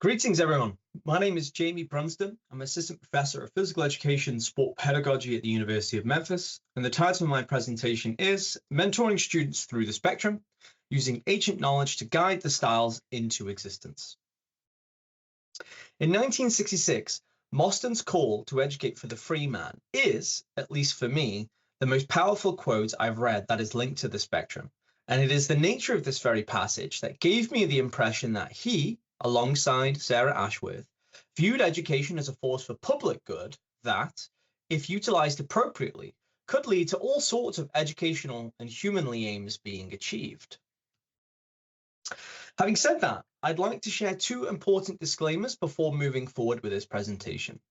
Greetings, everyone. My name is Jacob Brunsdon. I'm Assistant Professor of Physical Education and Sport Pedagogy at the University of Memphis, and the title of my presentation is Mentoring Students Through the Spectrum, Using Ancient Knowledge to Guide the Styles into Existence. In 1966, Mostyn's call to educate for the free man is, at least for me, the most powerful quote I've read that is linked to the spectrum, and it is the nature of this very passage that gave me the impression that he, alongside Sarah Ashworth, viewed education as a force for public good that, if utilized appropriately, could lead to all sorts of educational and humanly aims being achieved. Having said that, I'd like to share two important disclaimers before moving forward with this presentation.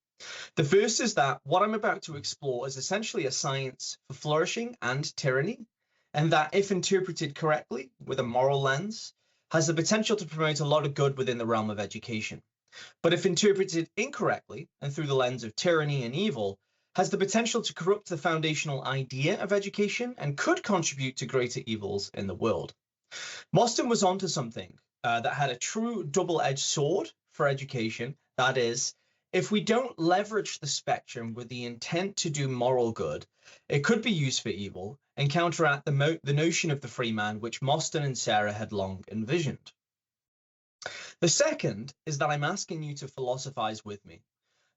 The first is that what I'm about to explore is essentially a science for flourishing and tyranny, and that if interpreted correctly with a moral lens, has the potential to promote a lot of good within the realm of education. But if interpreted incorrectly and through the lens of tyranny and evil, has the potential to corrupt the foundational idea of education and could contribute to greater evils in the world. Mostyn was onto something that had a true double-edged sword for education. That is, if we don't leverage the spectrum with the intent to do moral good, it could be used for evil and counteract the notion of the free man, which Mostyn and Sarah had long envisioned. The second is that I'm asking you to philosophize with me.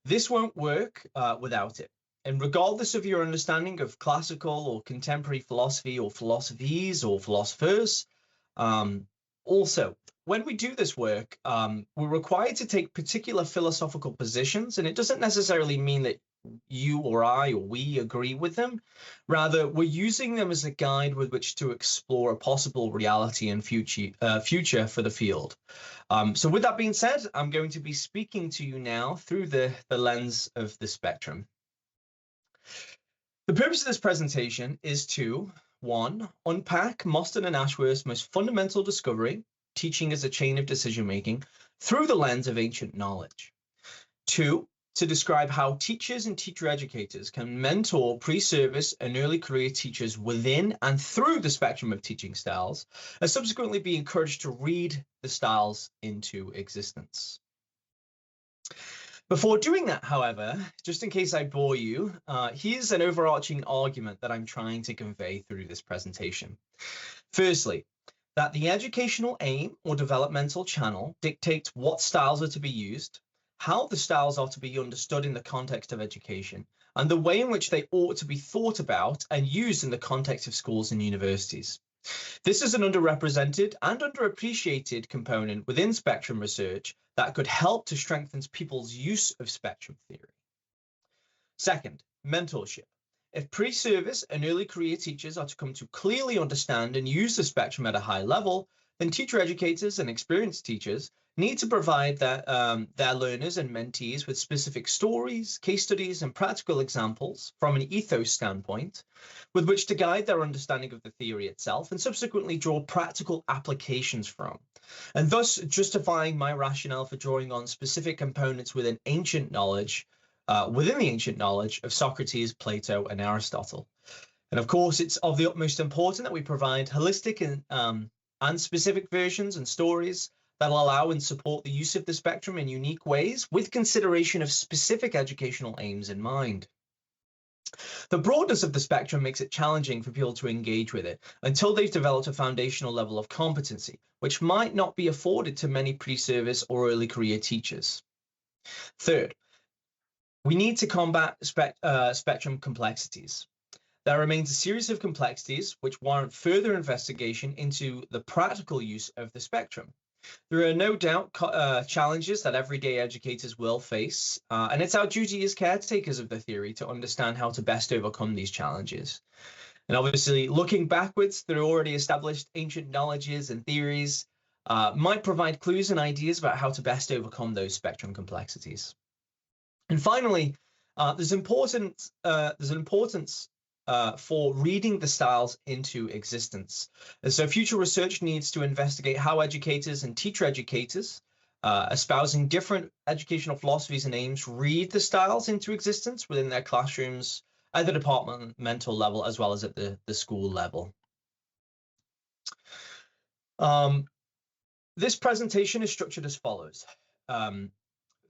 This won't work without it. And regardless of your understanding of classical or contemporary philosophy or philosophies or philosophers, also, when we do this work, we're required to take particular philosophical positions, and it doesn't necessarily mean that you or I or we agree with them. Rather, we're using them as a guide with which to explore a possible reality and future for the field. So with that being said, I'm going to be speaking to you now through the lens of the spectrum. The purpose of this presentation is to, 1, unpack Mostyn and Ashworth's most fundamental discovery, teaching as a chain of decision-making, through the lens of ancient knowledge. 2, to describe how teachers and teacher educators can mentor pre-service and early career teachers within and through the spectrum of teaching styles, and subsequently be encouraged to read the styles into existence. Before doing that, however, just in case I bore you, here's an overarching argument that I'm trying to convey through this presentation. Firstly, that the educational aim or developmental channel dictates what styles are to be used, how the styles are to be understood in the context of education, and the way in which they ought to be thought about and used in the context of schools and universities. This is an underrepresented and underappreciated component within spectrum research that could help to strengthen people's use of spectrum theory. Second, mentorship. If pre-service and early career teachers are to come to clearly understand and use the spectrum at a high level, then teacher educators and experienced teachers need to provide their learners and mentees with specific stories, case studies, and practical examples from an ethos standpoint with which to guide their understanding of the theory itself and subsequently draw practical applications from, and thus justifying my rationale for drawing on specific components within the ancient knowledge of Socrates, Plato, and Aristotle. And of course, it's of the utmost importance that we provide holistic and specific versions and stories that will allow and support the use of the spectrum in unique ways with consideration of specific educational aims in mind. The broadness of the spectrum makes it challenging for people to engage with it until they've developed a foundational level of competency, which might not be afforded to many pre-service or early career teachers. Third, we need to combat spectrum complexities. There remains a series of complexities which warrant further investigation into the practical use of the spectrum. There are no doubt challenges that everyday educators will face, and it's our duty as caretakers of the theory to understand how to best overcome these challenges. And obviously, looking backwards through already established ancient knowledges and theories might provide clues and ideas about how to best overcome those spectrum complexities. And finally, there's an importance for reading the styles into existence. And so future research needs to investigate how educators and teacher educators espousing different educational philosophies and aims read the styles into existence within their classrooms at the departmental level as well as at the school level. This presentation is structured as follows.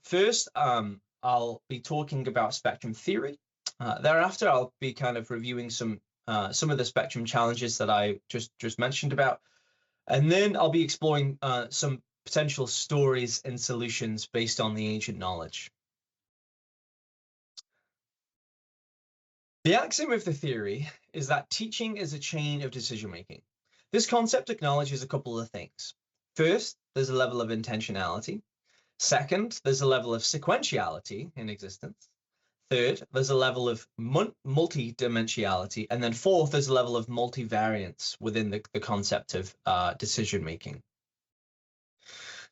first, I'll be talking about spectrum theory. Thereafter, I'll be kind of reviewing some of the spectrum challenges that I just mentioned about, and then I'll be exploring some potential stories and solutions based on the ancient knowledge. The axiom of the theory is that teaching is a chain of decision making. This concept acknowledges a couple of things. First, there's a level of intentionality. Second, there's a level of sequentiality in existence. Third, there's a level of multidimensionality. And then fourth, there's a level of multivariance within the concept of decision making.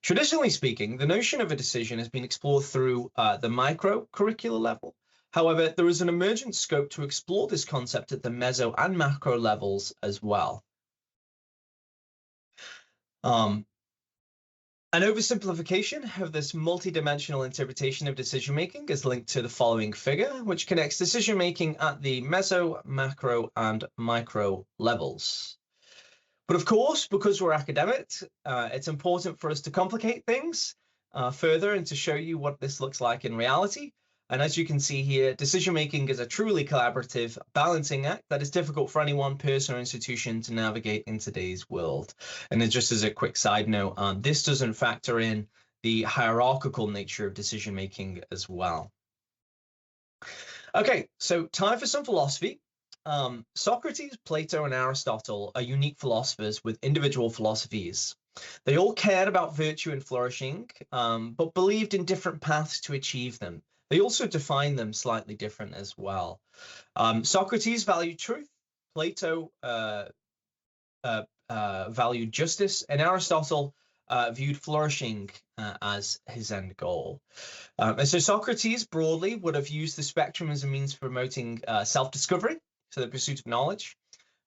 Traditionally speaking, the notion of a decision has been explored through the micro-curricular level. However, there is an emergent scope to explore this concept at the meso and macro levels as well. An oversimplification of this multidimensional interpretation of decision-making is linked to the following figure, which connects decision-making at the meso, macro, and micro levels. But of course, because we're academics, it's important for us to complicate things further and to show you what this looks like in reality. And as you can see here, decision-making is a truly collaborative, balancing act that is difficult for any one person or institution to navigate in today's world. And then just as a quick side note, this doesn't factor in the hierarchical nature of decision-making as well. Okay, so time for some philosophy. Socrates, Plato, and Aristotle are unique philosophers with individual philosophies. They all cared about virtue and flourishing, but believed in different paths to achieve them. They also define them slightly different as well. Socrates valued truth, Plato valued justice, and Aristotle viewed flourishing as his end goal. And so Socrates broadly would have used the spectrum as a means of promoting self-discovery, so the pursuit of knowledge.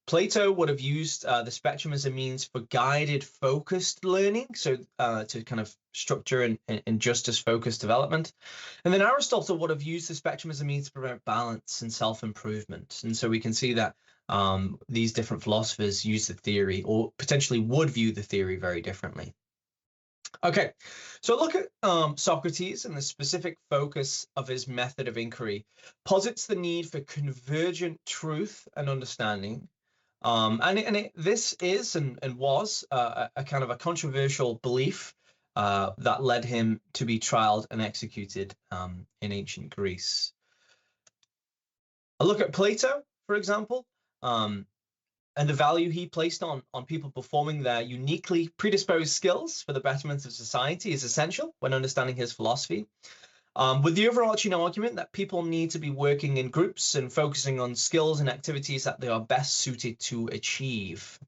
Plato would have used the spectrum as a means for guided, focused learning, so to kind of structure and justice-focused development. And then Aristotle would have used the spectrum as a means to promote balance and self-improvement. And so we can see that these different philosophers use the theory, or potentially would view the theory very differently. Okay, so look at Socrates, and the specific focus of his method of inquiry posits the need for convergent truth and understanding. This is and was a kind of a controversial belief that led him to be trialed and executed in ancient Greece. A look at Plato, for example, and the value he placed on people performing their uniquely predisposed skills for the betterment of society is essential when understanding his philosophy. With the overarching argument that people need to be working in groups and focusing on skills and activities that they are best suited to achieve.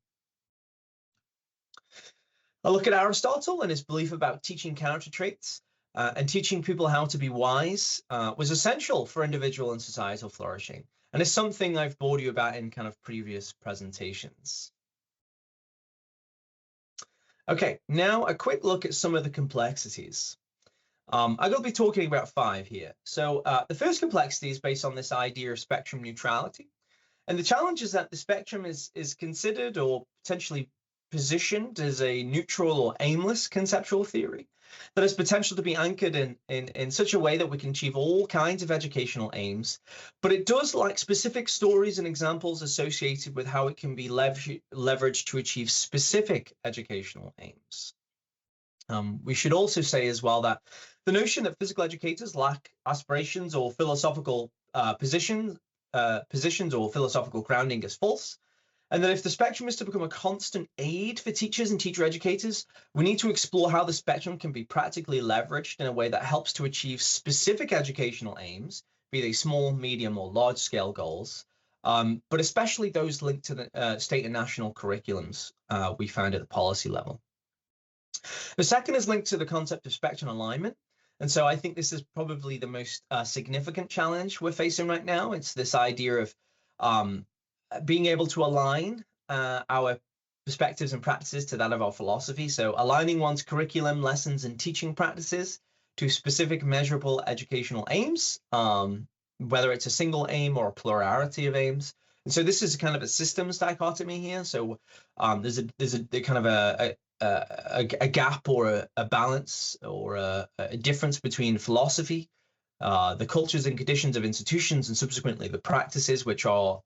A look at Aristotle and his belief about teaching character traits and teaching people how to be wise was essential for individual and societal flourishing. And it's something I've bored you about in kind of previous presentations. Okay, now a quick look at some of the complexities. I'm going to be talking about 5 here. So the first complexity is based on this idea of spectrum neutrality. And the challenge is that the spectrum is considered or potentially positioned as a neutral or aimless conceptual theory that has potential to be anchored in such a way that we can achieve all kinds of educational aims, but it does lack specific stories and examples associated with how it can be leveraged to achieve specific educational aims. We should also say as well that the notion that physical educators lack aspirations or philosophical positions or philosophical grounding is false, and that if the spectrum is to become a constant aid for teachers and teacher educators, we need to explore how the spectrum can be practically leveraged in a way that helps to achieve specific educational aims, be they small, medium, or large-scale goals, but especially those linked to the state and national curriculums we found at the policy level. The second is linked to the concept of spectrum alignment. And so I think this is probably the most significant challenge we're facing right now. It's this idea of being able to align our perspectives and practices to that of our philosophy. So aligning one's curriculum, lessons, and teaching practices to specific measurable educational aims, whether it's a single aim or a plurality of aims. And so this is kind of a systems dichotomy here. So there's a kind of a gap or a balance or a difference between philosophy, the cultures and conditions of institutions, and subsequently the practices which are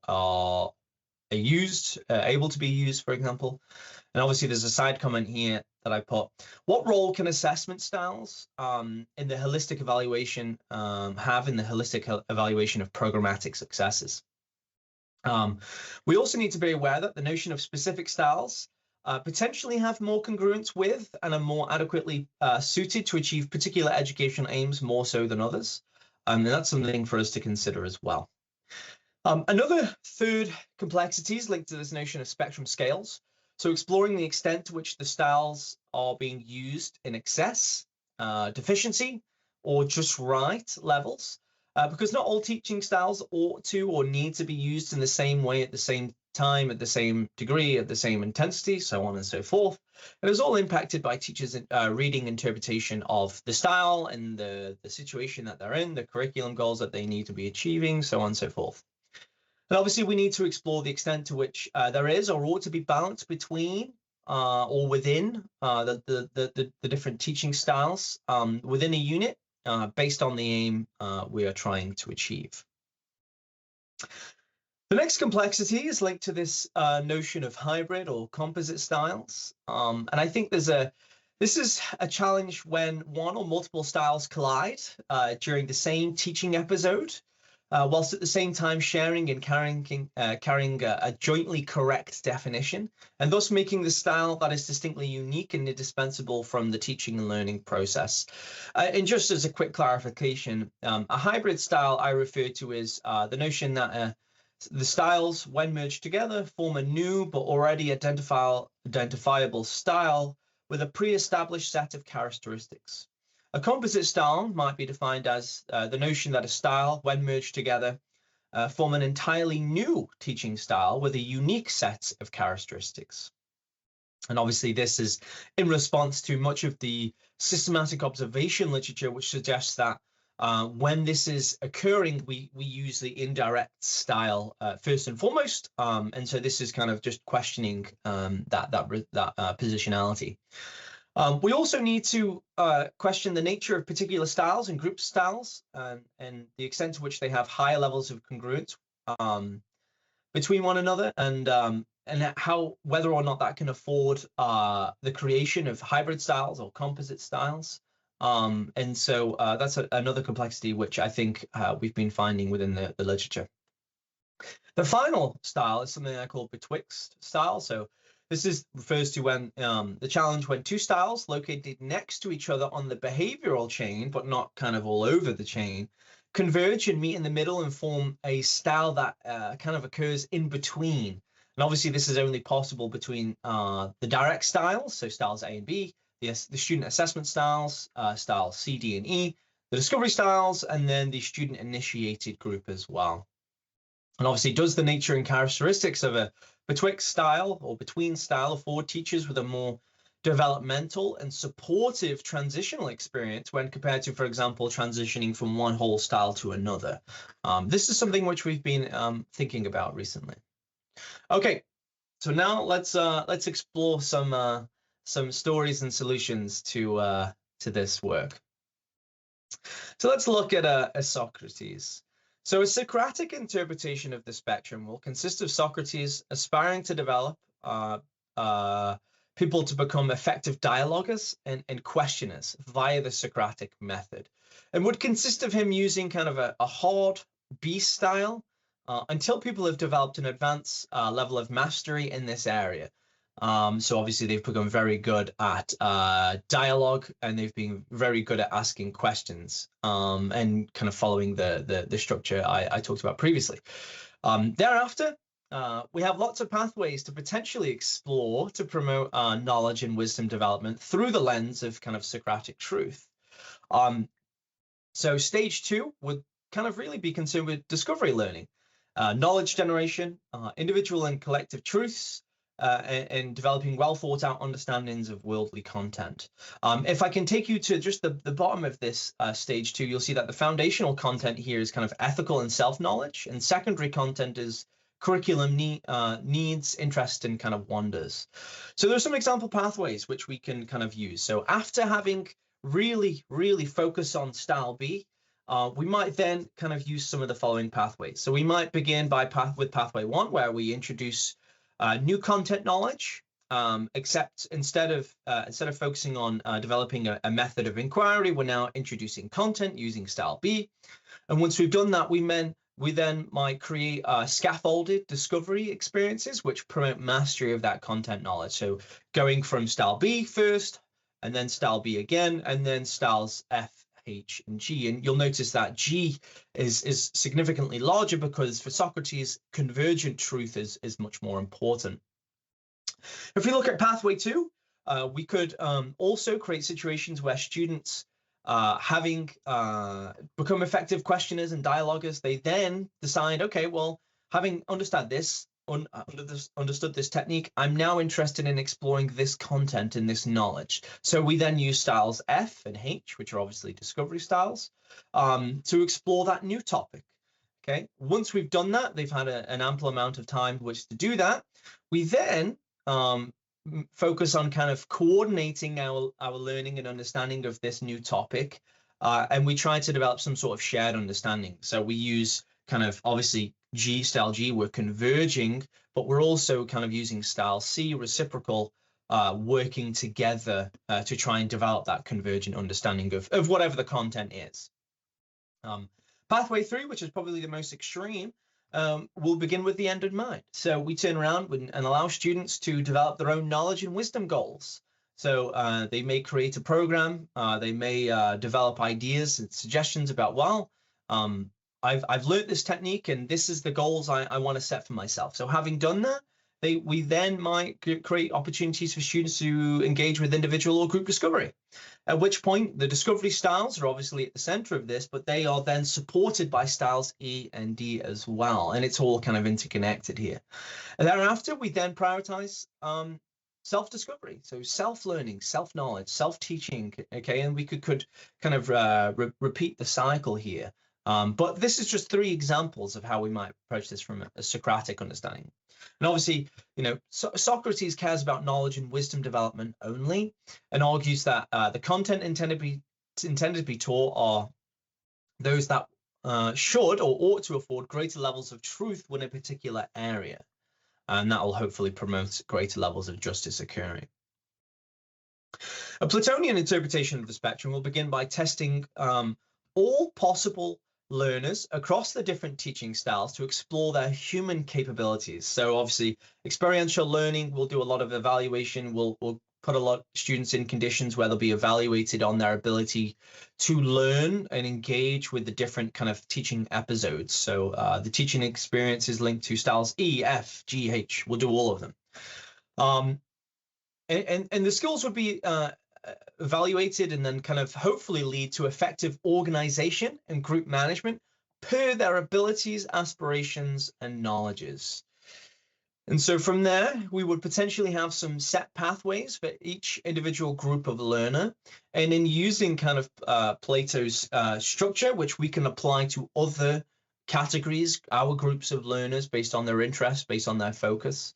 used, able to be used, for example. And obviously there's a side comment here that I put. What role can assessment styles in the holistic evaluation have in the holistic evaluation of programmatic successes? We also need to be aware that the notion of specific styles potentially have more congruence with and are more adequately suited to achieve particular educational aims more so than others. And that's something for us to consider as well. Another third complexity is linked to this notion of spectrum scales. So exploring the extent to which the styles are being used in excess, deficiency, or just right levels, because not all teaching styles ought to or need to be used in the same way at the same time, at the same degree, at the same intensity, so on and so forth. It is all impacted by teachers' reading interpretation of the style and the situation that they're in, the curriculum goals that they need to be achieving, so on and so forth. And obviously, we need to explore the extent to which there is or ought to be balance between or within the different teaching styles within a unit based on the aim we are trying to achieve. The next complexity is linked to this notion of hybrid or composite styles. And I think this is a challenge when one or multiple styles collide during the same teaching episode, whilst at the same time sharing and carrying a jointly correct definition, and thus making the style that is distinctly unique and indispensable from the teaching and learning process. And just as a quick clarification, a hybrid style I refer to as the notion that the styles, when merged together, form a new but already identifiable style with a pre-established set of characteristics. A composite style might be defined as the notion that a style, when merged together, form an entirely new teaching style with a unique set of characteristics. And obviously this is in response to much of the systematic observation literature, which suggests that when this is occurring, we use the indirect style first and foremost. And so this is kind of just questioning that positionality. We also need to question the nature of particular styles and group styles and the extent to which they have high levels of congruence between one another, and how whether or not that can afford the creation of hybrid styles or composite styles. And so that's another complexity which I think we've been finding within the literature. The final style is something I call betwixt style. So this refers to when the challenge when two styles located next to each other on the behavioral chain, but not kind of all over the chain, converge and meet in the middle and form a style that kind of occurs in between. And obviously this is only possible between the direct styles, so styles A and B, the student assessment styles, styles C, D, and E, the discovery styles, and then the student initiated group as well. And obviously, does the nature and characteristics of a betwixt style or between style afford teachers with a more developmental and supportive transitional experience when compared to, for example, transitioning from one whole style to another? This is something which we've been thinking about recently. Okay, so now let's explore some stories and solutions to this work. So let's look at a Socrates. So a Socratic interpretation of the spectrum will consist of Socrates aspiring to develop people to become effective dialoguers and questioners via the Socratic method, and would consist of him using kind of a hard B style until people have developed an advanced level of mastery in this area. So obviously they've become very good at dialogue, and they've been very good at asking questions and kind of following the structure I talked about previously. Thereafter, we have lots of pathways to potentially explore to promote knowledge and wisdom development through the lens of kind of Socratic truth. So stage 2 would kind of really be concerned with discovery learning, knowledge generation, individual and collective truths, and developing well thought out understandings of worldly content. If I can take you to just the bottom of this stage 2, you'll see that the foundational content here is kind of ethical and self-knowledge, and secondary content is curriculum needs, interest, and kind of wonders. So there's some example pathways which we can kind of use. So after having really focused on style B, we might then kind of use some of the following pathways. So we might begin with pathway 1, where we introduce new content knowledge, except instead of focusing on developing a method of inquiry, we're now introducing content using style B. And once we've done that, we then might create scaffolded discovery experiences which promote mastery of that content knowledge. So going from style B first, and then style B again, and then styles F, H, and G. And you'll notice that G is significantly larger because for Socrates, convergent truth is much more important. If we look at pathway 2, we could also create situations where students, having become effective questioners and dialoguers, they then decide, okay, well, having understood this technique, I'm now interested in exploring this content and this knowledge. So we then use styles F and H, which are obviously discovery styles, to explore that new topic. Okay, once we've done that, they've had an ample amount of time which to do that. We then focus on kind of coordinating our learning and understanding of this new topic, and we try to develop some sort of shared understanding. So we use kind of obviously style G, we're converging, but we're also kind of using style C, reciprocal, working together to try and develop that convergent understanding of whatever the content is. Pathway 3, which is probably the most extreme, we'll begin with the end in mind. So we turn around and allow students to develop their own knowledge and wisdom goals. So they may create a program, they may develop ideas and suggestions about, well, I've learned this technique and this is the goals I want to set for myself. So having done that, we then might create opportunities for students to engage with individual or group discovery, at which point the discovery styles are obviously at the center of this, but they are then supported by styles E and D as well. And it's all kind of interconnected here. And thereafter, we then prioritize self-discovery. So self-learning, self-knowledge, self-teaching, okay? And we could kind of repeat the cycle here. But this is just 3 examples of how we might approach this from a Socratic understanding. And obviously, Socrates cares about knowledge and wisdom development only, and argues that the content intended to be taught are those that should or ought to afford greater levels of truth within a particular area. And that will hopefully promote greater levels of justice occurring. A Platonian interpretation of the spectrum will begin by testing all possible learners across the different teaching styles to explore their human capabilities. So obviously experiential learning, we'll do a lot of evaluation. We'll put a lot of students in conditions where they'll be evaluated on their ability to learn and engage with the different kind of teaching episodes. So the teaching experience is linked to styles E, F, G, H. We'll do all of them. And the skills would be evaluated and then kind of hopefully lead to effective organization and group management per their abilities, aspirations, and knowledges. And so from there, we would potentially have some set pathways for each individual group of learner. And in using kind of Plato's structure, which we can apply to other categories, our groups of learners based on their interests, based on their focus,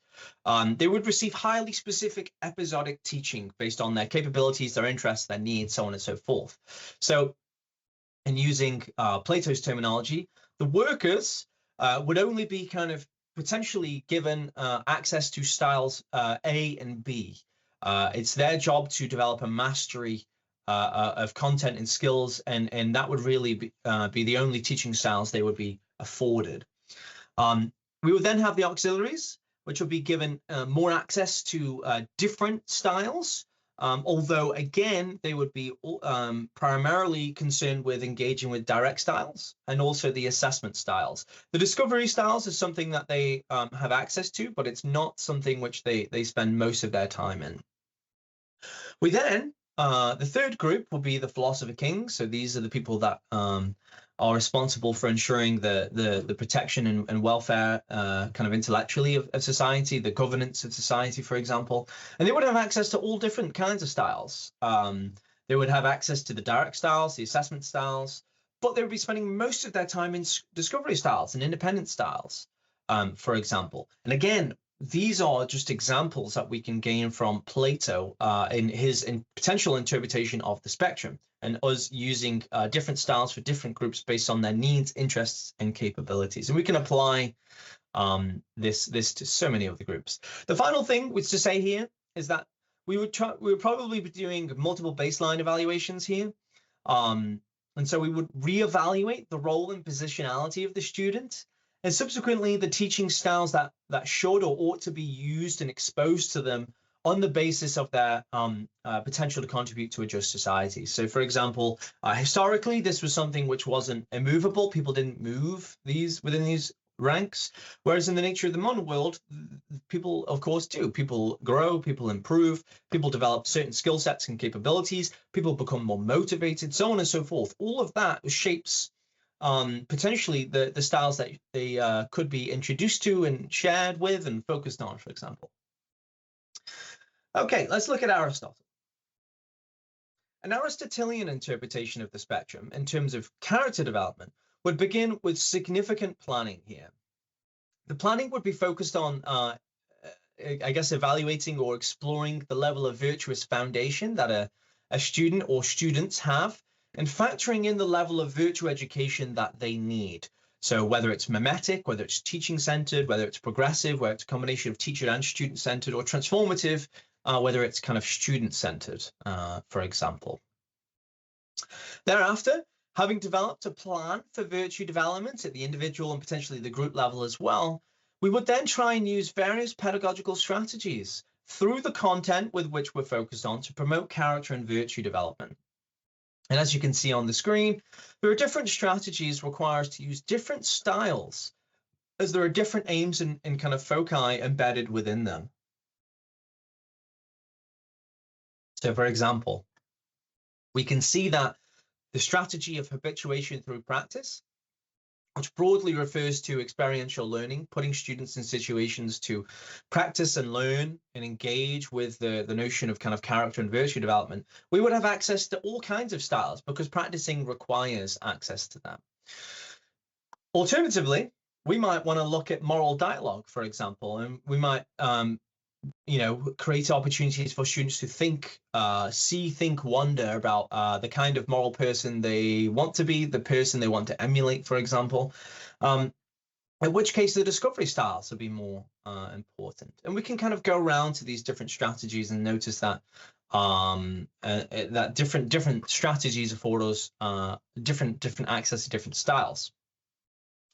they would receive highly specific episodic teaching based on their capabilities, their interests, their needs, so on and so forth. So in using Plato's terminology, the workers would only be kind of potentially given access to styles A and B. It's their job to develop a mastery of content and skills, and that would really be the only teaching styles they would be afforded. We would then have the auxiliaries, which will be given more access to different styles, although again, they would be primarily concerned with engaging with direct styles and also the assessment styles. The discovery styles is something that they have access to, but it's not something which they spend most of their time in. We then, the third group will be the philosopher kings. So these are the people that are responsible for ensuring the protection and welfare kind of intellectually of society, the governance of society, for example. And they would have access to all different kinds of styles. They would have access to the direct styles, the assessment styles, but they would be spending most of their time in discovery styles and independent styles. for example. And again, these are just examples that we can gain from Plato in his potential interpretation of the spectrum, and us using different styles for different groups based on their needs, interests, and capabilities. And we can apply this to so many of the groups. The final thing which to say here is that we would probably be doing multiple baseline evaluations here. And so we would reevaluate the role and positionality of the student, and subsequently the teaching styles that should or ought to be used and exposed to them on the basis of their potential to contribute to a just society. So for example, historically, this was something which wasn't immovable. People didn't move within these ranks, whereas in the nature of the modern world, people of course do. People grow, people improve, people develop certain skill sets and capabilities, people become more motivated, so on and so forth. All of that shapes potentially the styles that they could be introduced to and shared with and focused on, for example. Okay, let's look at Aristotle. An Aristotelian interpretation of the spectrum in terms of character development would begin with significant planning here. The planning would be focused on, I guess, evaluating or exploring the level of virtuous foundation that a student or students have, and factoring in the level of virtue education that they need. So whether it's mimetic, whether it's teaching-centered, whether it's progressive, whether it's a combination of teacher and student-centered, or transformative, whether it's kind of student-centered, for example. Thereafter, having developed a plan for virtue development at the individual and potentially the group level as well, we would then try and use various pedagogical strategies through the content with which we're focused on to promote character and virtue development. And as you can see on the screen, there are different strategies required to use different styles, as there are different aims and kind of foci embedded within them. So for example, we can see that the strategy of habituation through practice, which broadly refers to experiential learning, putting students in situations to practice and learn and engage with the notion of kind of character and virtue development, we would have access to all kinds of styles because practicing requires access to that. Alternatively, we might want to look at moral dialogue, for example, and we might create opportunities for students to think, think, wonder about the kind of moral person they want to be, the person they want to emulate, for example, in which case the discovery styles will be more important. And we can kind of go around to these different strategies and notice that that different strategies afford us different access to different styles.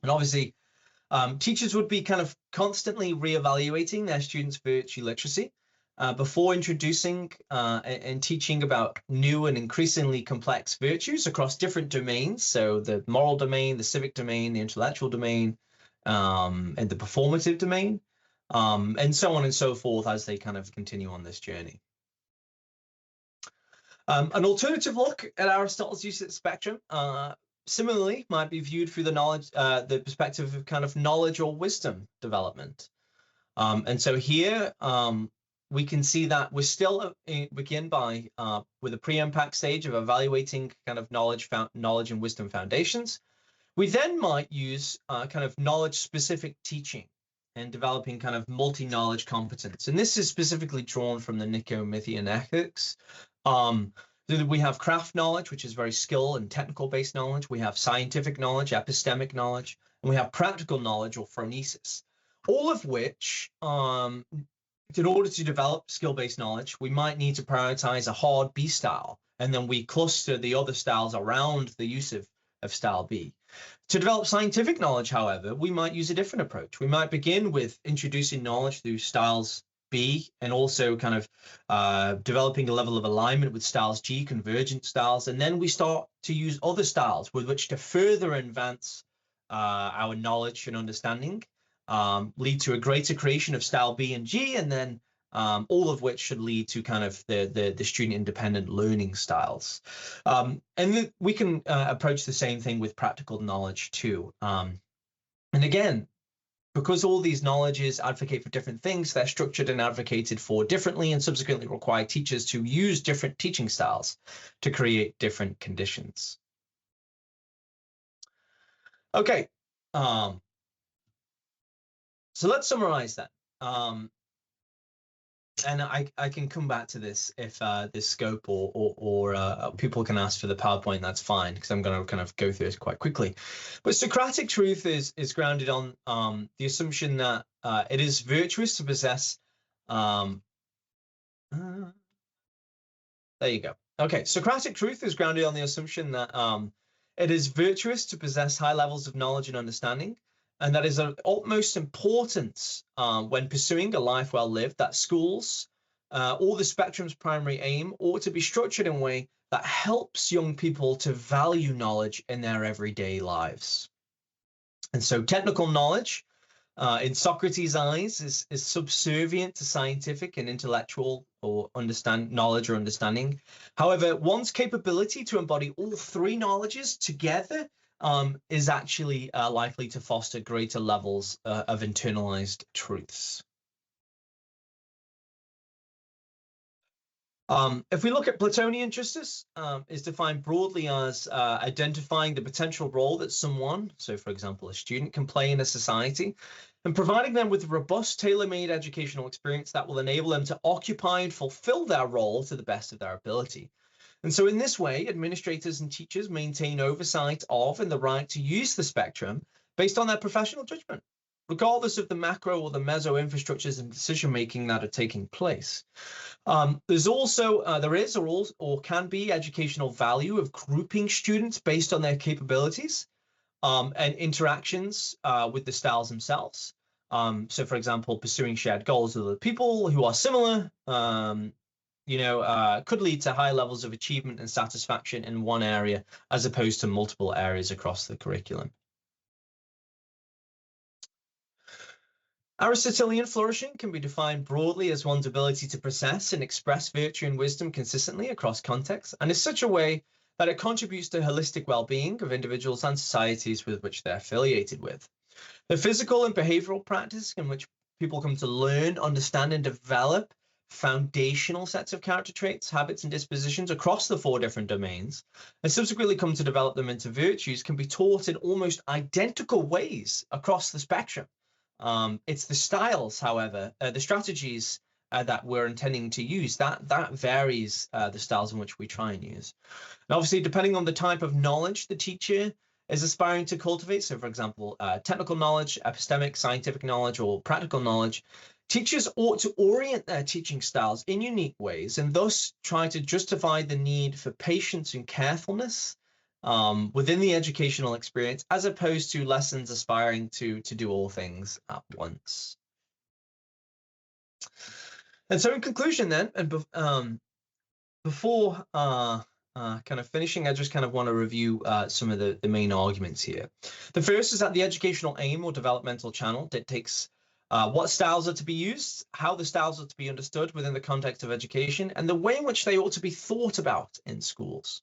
And obviously, teachers would be kind of constantly reevaluating their students' virtue literacy before introducing and teaching about new and increasingly complex virtues across different domains. So the moral domain, the civic domain, the intellectual domain, and the performative domain, and so on and so forth as they kind of continue on this journey. An alternative look at Aristotle's use of the spectrum similarly might be viewed through the perspective of kind of knowledge or wisdom development. And so here we can see that we're still begin by with a pre-impact stage of evaluating kind of knowledge and wisdom foundations. We then might use kind of knowledge-specific teaching and developing kind of multi-knowledge competence. And this is specifically drawn from the Nicomachean Ethics. We have craft knowledge, which is very skill and technical based knowledge. We have scientific knowledge, epistemic knowledge, and we have practical knowledge or phronesis, all of which, in order to develop skill-based knowledge, we might need to prioritize a hard B style, and then we cluster the other styles around the use of style B. To develop scientific knowledge, however, we might use a different approach. We might begin with introducing knowledge through styles B, and also kind of developing a level of alignment with styles G, convergent styles, and then we start to use other styles with which to further advance our knowledge and understanding, lead to a greater creation of style B and G, and then all of which should lead to kind of the student-independent learning styles. And then we can approach the same thing with practical knowledge too. And again, because all these knowledges advocate for different things, they're structured and advocated for differently, and subsequently require teachers to use different teaching styles to create different conditions. Okay. So let's summarize that. And I can come back to this if this scope or people can ask for the PowerPoint. That's fine, because I'm going to kind of go through this quite quickly. But Socratic truth is grounded on the assumption that it is virtuous to possess. There you go. Okay, Socratic truth is grounded on the assumption that it is virtuous to possess high levels of knowledge and understanding, and that is of utmost importance when pursuing a life well lived, that schools or the spectrum's primary aim ought to be structured in a way that helps young people to value knowledge in their everyday lives. And so technical knowledge, in Socrates' eyes, is subservient to scientific and intellectual or knowledge or understanding. However, one's capability to embody all three knowledges together is actually likely to foster greater levels of internalized truths. If we look at Platonian justice, is defined broadly as identifying the potential role that someone, so for example, a student, can play in a society, and providing them with a robust, tailor-made educational experience that will enable them to occupy and fulfill their role to the best of their ability. And so in this way, administrators and teachers maintain oversight of and the right to use the spectrum based on their professional judgment, regardless of the macro or the meso infrastructures and decision-making that are taking place. There's also, there is or can be educational value of grouping students based on their capabilities and interactions with the styles themselves. So for example, pursuing shared goals with other people who are similar, could lead to high levels of achievement and satisfaction in one area as opposed to multiple areas across the curriculum. Aristotelian flourishing can be defined broadly as one's ability to possess and express virtue and wisdom consistently across contexts, and in such a way that it contributes to holistic well-being of individuals and societies with which they're affiliated with. The physical and behavioral practice in which people come to learn, understand, and develop foundational sets of character traits, habits, and dispositions across the four different domains, and subsequently come to develop them into virtues, can be taught in almost identical ways across the spectrum. It's the styles, however, the strategies that we're intending to use, that varies the styles in which we try and use. And obviously, depending on the type of knowledge the teacher is aspiring to cultivate, so for example, technical knowledge, epistemic, scientific knowledge, or practical knowledge, teachers ought to orient their teaching styles in unique ways and thus try to justify the need for patience and carefulness within the educational experience, as opposed to lessons aspiring to do all things at once. And so in conclusion then, and before kind of finishing, I just kind of want to review some of the main arguments here. The first is that the educational aim or developmental channel dictates what styles are to be used, how the styles are to be understood within the context of education, and the way in which they ought to be thought about in schools.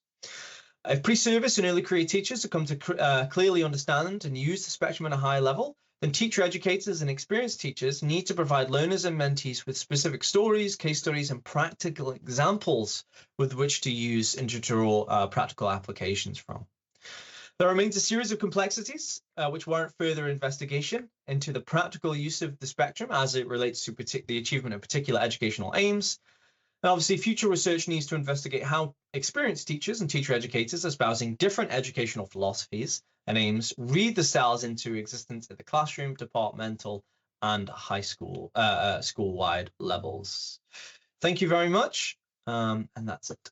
If pre-service and early career teachers have come to clearly understand and use the spectrum at a high level, then teacher educators and experienced teachers need to provide learners and mentees with specific stories, case studies, and practical examples with which to use and to draw practical applications from. There remains a series of complexities which warrant further investigation into the practical use of the spectrum as it relates to the achievement of particular educational aims. And obviously, future research needs to investigate how experienced teachers and teacher educators espousing different educational philosophies and aims read the styles into existence at the classroom, departmental, and high school, school-wide levels. Thank you very much, and that's it.